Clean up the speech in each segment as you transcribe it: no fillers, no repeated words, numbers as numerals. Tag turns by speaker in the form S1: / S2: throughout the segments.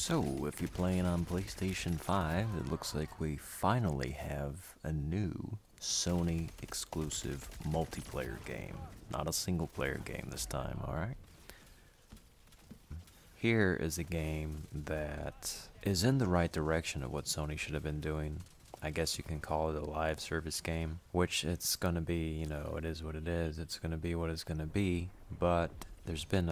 S1: So, if you're playing on PlayStation 5, it looks like we finally have a new Sony exclusive multiplayer game. Not a single player game this time, alright? Here is a game that is in the right direction of what Sony should have been doing. I guess you can call it a live service game, which it's gonna be, it is what it is. It's gonna be what it's gonna be, but there's been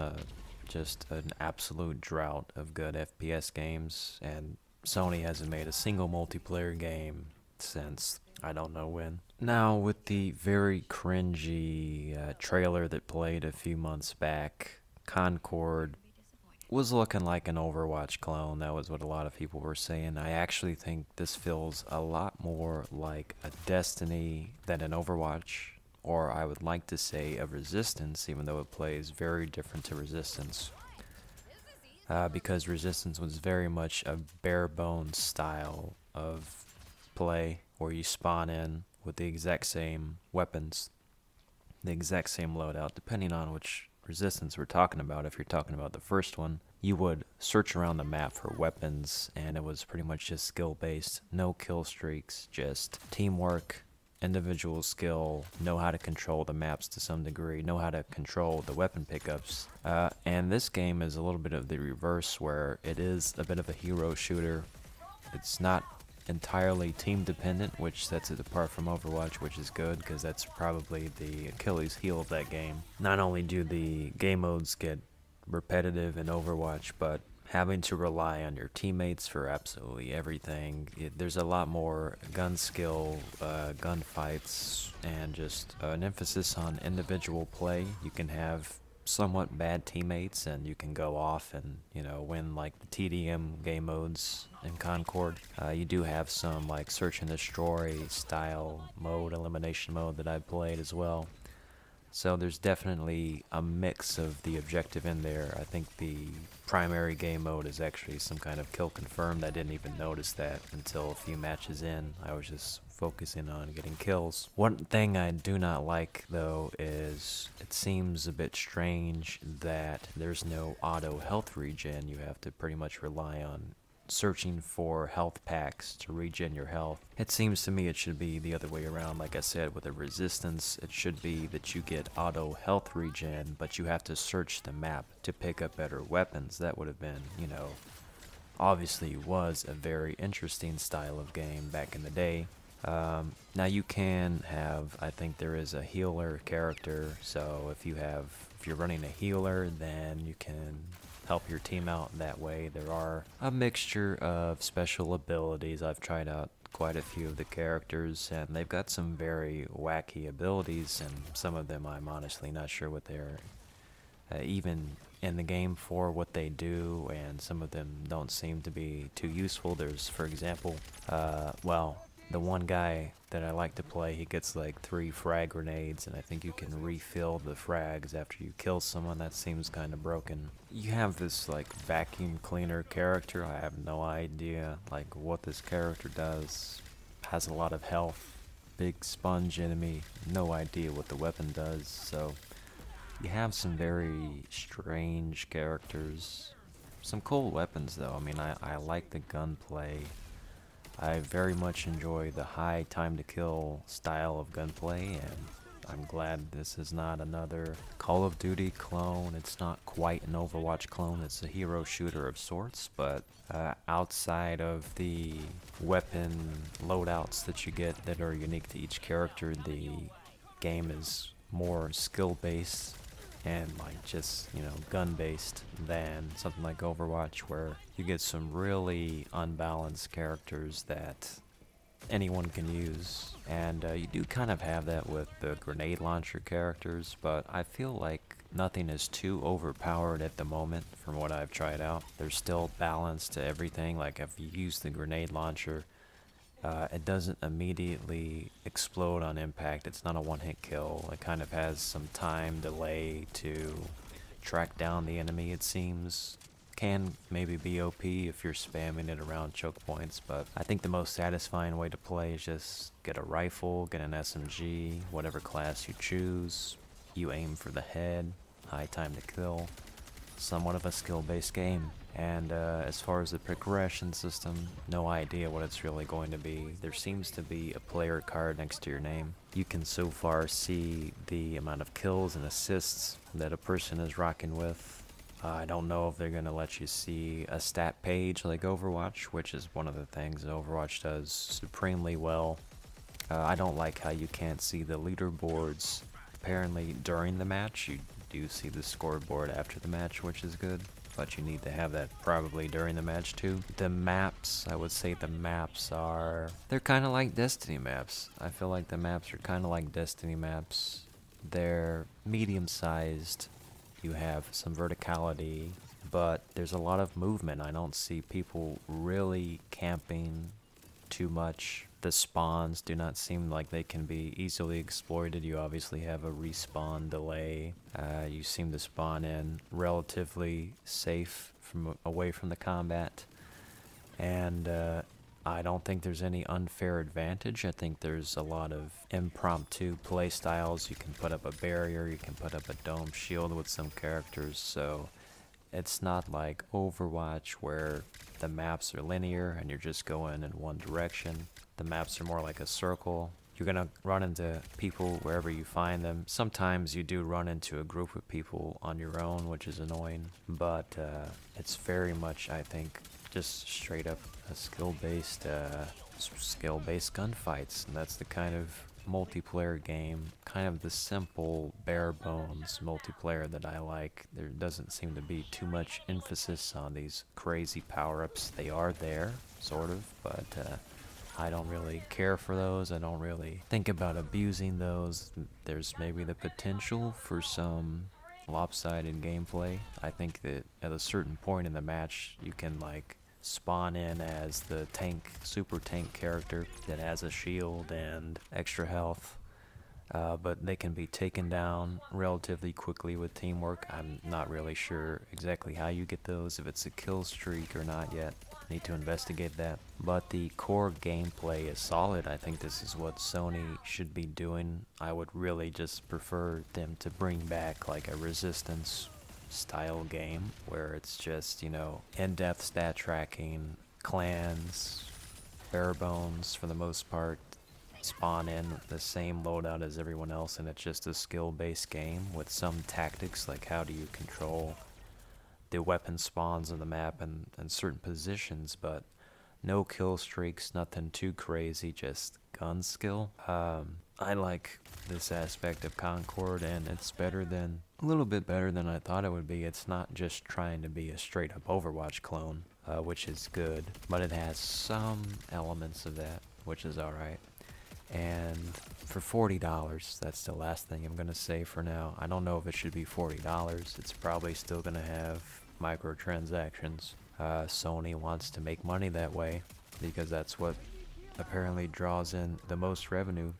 S1: just an absolute drought of good FPS games, and Sony hasn't made a single multiplayer game since I don't know when. Now, with the very cringy trailer that played a few months back, Concord was looking like an Overwatch clone. That was what a lot of people were saying. I actually think this feels a lot more like a Destiny than an Overwatch, or I would like to say a Resistance, even though it plays very different to Resistance. Because Resistance was very much a bare bones style of play, where you spawn in with the exact same weapons, the exact same loadout, depending on which Resistance we're talking about. If you're talking about the first one, you would search around the map for weapons, and it was pretty much just skill based, no kill streaks, just teamwork, individual skill, know how to control the maps to some degree, know how to control the weapon pickups. And this game is a little bit of the reverse, where it is a bit of a hero shooter. It's not entirely team dependent, which sets it apart from Overwatch, which is good because that's probably the Achilles heel of that game. Not only do the game modes get repetitive in Overwatch, but having to rely on your teammates for absolutely everything. There's a lot more gun skill, gunfights, and just an emphasis on individual play. You can have somewhat bad teammates and you can go off and win like the TDM game modes in Concord. You do have some like search and destroy style mode, elimination mode that I've played as well. So there's definitely a mix of the objective in there. I think the primary game mode is actually some kind of kill confirmed. I didn't even notice that until a few matches in. I was just focusing on getting kills. One thing I do not like though is it seems a bit strange that there's no auto health regen. You have to pretty much rely on searching for health packs to regen your health. It seems to me it should be the other way around. Like I said, with a Resistance, it should be that you get auto health regen, but you have to search the map to pick up better weapons. That would have been, obviously was a very interesting style of game back in the day. Now you can have, I think there is a healer character, so if you're running a healer, then you can help your team out that way. There are a mixture of special abilities. I've tried out quite a few of the characters, and they've got some very wacky abilities, and some of them I'm honestly not sure what they're even in the game for what they do, and some of them don't seem to be too useful. There's, for example, the one guy that I like to play, he gets like 3 frag grenades, and I think you can refill the frags after you kill someone. That seems kind of broken. You have this like vacuum cleaner character. I have no idea like what this character does. Has a lot of health, big sponge enemy, no idea what the weapon does. So you have some very strange characters. Some cool weapons though. I mean, I like the gunplay. I very much enjoy the high time to kill style of gunplay, and I'm glad this is not another Call of Duty clone. It's not quite an Overwatch clone. It's a hero shooter of sorts, but outside of the weapon loadouts that you get that are unique to each character, the game is more skill based and like just gun based than something like Overwatch, where you get some really unbalanced characters that anyone can use. And you do kind of have that with the grenade launcher characters, but I feel like nothing is too overpowered at the moment from what I've tried out. There's still balance to everything. Like if you use the grenade launcher, it doesn't immediately explode on impact. It's not a one-hit kill. It kind of has some time delay to track down the enemy, it seems. Can maybe be OP if you're spamming it around choke points, but I think the most satisfying way to play is just get a rifle, get an SMG, whatever class you choose. You aim for the head, high time to kill. Somewhat of a skill-based game. And as far as the progression system, no idea what it's really going to be. There seems to be a player card next to your name. You can so far see the amount of kills and assists that a person is rocking with. I don't know if they're going to let you see a stat page like Overwatch, which is one of the things Overwatch does supremely well. I don't like how you can't see the leaderboards. Apparently during the match, you do see the scoreboard after the match, which is good. But you need to have that probably during the match too. The maps, I would say the maps are... they're kind of like Destiny maps. I feel like the maps are kind of like Destiny maps. They're medium-sized. You have some verticality, but there's a lot of movement. I don't see people really camping too much. The spawns do not seem like they can be easily exploited. You obviously have a respawn delay. You seem to spawn in relatively safe away from the combat. And I don't think there's any unfair advantage. I think there's a lot of impromptu play styles. You can put up a barrier, you can put up a dome shield with some characters, so it's not like Overwatch where the maps are linear and you're just going in one direction. The maps are more like a circle. You're gonna run into people wherever you find them. Sometimes you do run into a group of people on your own, which is annoying, but it's very much, I think, just straight up a skill-based gunfights, and that's the kind of multiplayer game, kind of the simple, bare bones multiplayer that I like. There doesn't seem to be too much emphasis on these crazy power-ups. They are there, sort of, but I don't really care for those. I don't really think about abusing those. There's maybe the potential for some lopsided gameplay. I think that at a certain point in the match, you can like spawn in as the tank, super tank character that has a shield and extra health, but they can be taken down relatively quickly with teamwork. I'm not really sure exactly how you get those, if it's a kill streak or not yet. Need to investigate that. But the core gameplay is solid. I think this is what Sony should be doing. I would really just prefer them to bring back like a Resistance style game where it's just, you know, in-depth stat tracking, clans, bare bones for the most part, spawn in the same loadout as everyone else, and it's just a skill-based game with some tactics, like how do you control the weapon spawns on the map and certain positions, but no kill streaks, nothing too crazy, just gun skill. I like this aspect of Concord, and it's better than, a little bit better than I thought it would be. It's not just trying to be a straight up Overwatch clone, which is good, but it has some elements of that, which is alright. And for $40, that's the last thing I'm gonna say for now. I don't know if it should be $40. It's probably still gonna have microtransactions. Sony wants to make money that way because that's what apparently draws in the most revenue.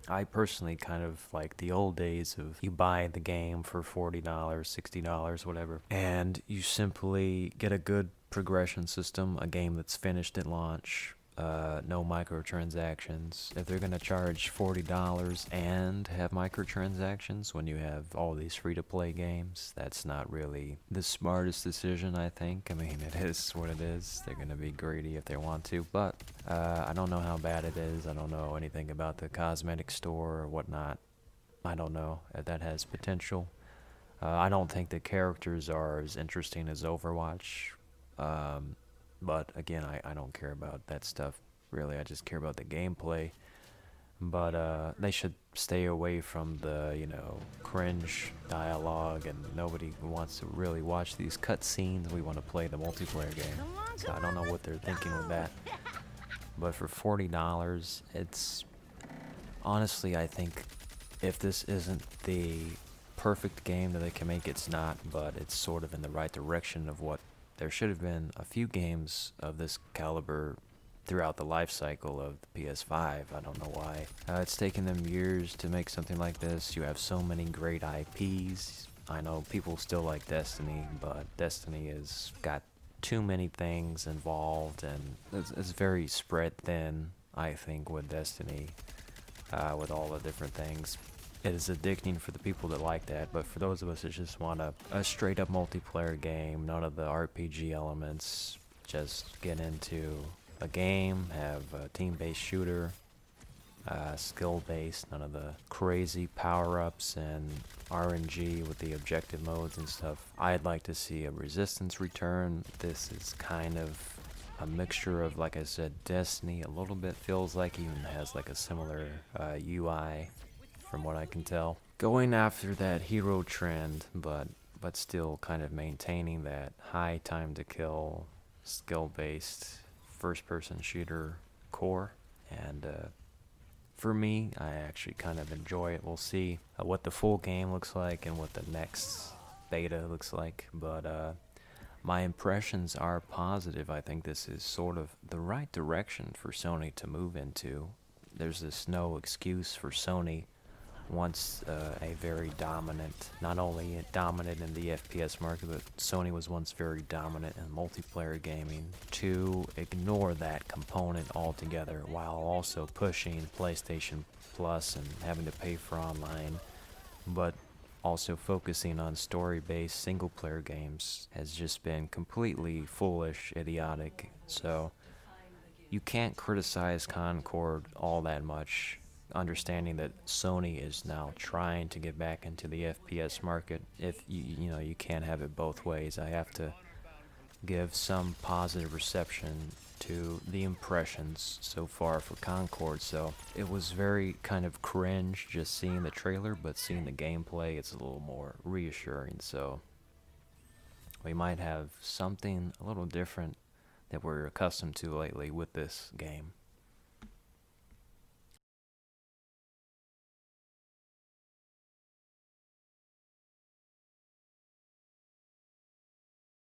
S1: I personally kind of like the old days of you buy the game for $40, $60, whatever, and you simply get a good progression system, a game that's finished at launch, no microtransactions. If they're gonna charge $40 and have microtransactions when you have all these free-to-play games, that's not really the smartest decision, I think. I mean, it is what it is. They're gonna be greedy if they want to, but I don't know how bad it is. I don't know anything about the cosmetic store or whatnot. I don't know if that has potential. I don't think the characters are as interesting as Overwatch. But again, I don't care about that stuff, really. I just care about the gameplay. But they should stay away from the, you know, cringe dialogue, and nobody wants to really watch these cutscenes. We want to play the multiplayer game. So I don't know what they're thinking with that. But for $40, it's... honestly, I think if this isn't the perfect game that they can make, it's not, but it's sort of in the right direction of what there should have been. A few games of this caliber throughout the life cycle of the PS5. I don't know why. It's taken them years to make something like this. You have so many great IPs. I know people still like Destiny, but Destiny has got too many things involved, and it's very spread thin, I think, with Destiny, with all the different things. it is addicting for the people that like that, but for those of us that just want a straight up multiplayer game, none of the RPG elements, just get into a game, have a team-based shooter, skill-based, none of the crazy power-ups and RNG with the objective modes and stuff. I'd like to see a Resistance return. This is kind of a mixture of, like I said, Destiny. A little bit feels like even has like a similar UI from what I can tell. Going after that hero trend, but still kind of maintaining that high time to kill, skill-based first-person shooter core. And for me, I actually kind of enjoy it. We'll see what the full game looks like and what the next beta looks like, but my impressions are positive. I think this is sort of the right direction for Sony to move into. There's this no excuse for Sony once a very dominant, not only dominant in the FPS market, but Sony was once very dominant in multiplayer gaming, to ignore that component altogether while also pushing PlayStation Plus and having to pay for online, but also focusing on story-based single-player games has just been completely foolish, idiotic. So you can't criticize Concord all that much, understanding that Sony is now trying to get back into the FPS market. If you know, you can't have it both ways. I have to give some positive reception to the impressions so far for Concord. So it was very kind of cringe just seeing the trailer, but seeing the gameplay, it's a little more reassuring. So we might have something a little different that we're accustomed to lately with this game.